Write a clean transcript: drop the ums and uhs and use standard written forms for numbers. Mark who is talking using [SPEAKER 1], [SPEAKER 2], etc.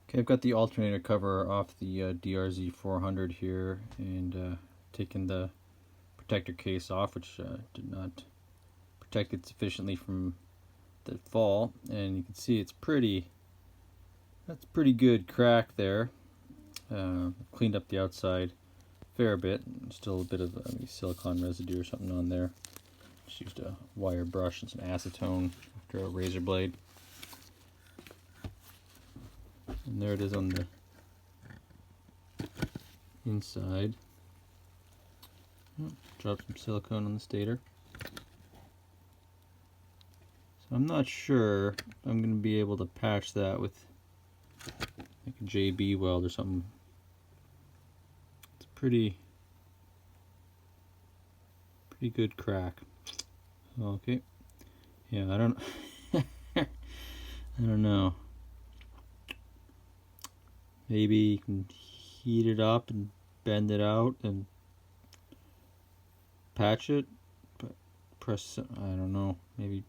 [SPEAKER 1] Okay, I've got the alternator cover off the Drz400 here, and taken the protector case off, which did not protect it sufficiently from the fall, and you can see it's that's pretty good crack there. Cleaned up the outside a fair bit, still a bit of silicone residue or something on there. Just used a wire brush and some acetone after a razor blade. And there it is on the inside. Oh, drop some silicone on the stator. So I'm not sure if I'm going to be able to patch that with like a JB weld or something. It's pretty good crack. Okay. Yeah, I don't I don't know. Maybe you can heat it up and bend it out and patch it, but I don't know, maybe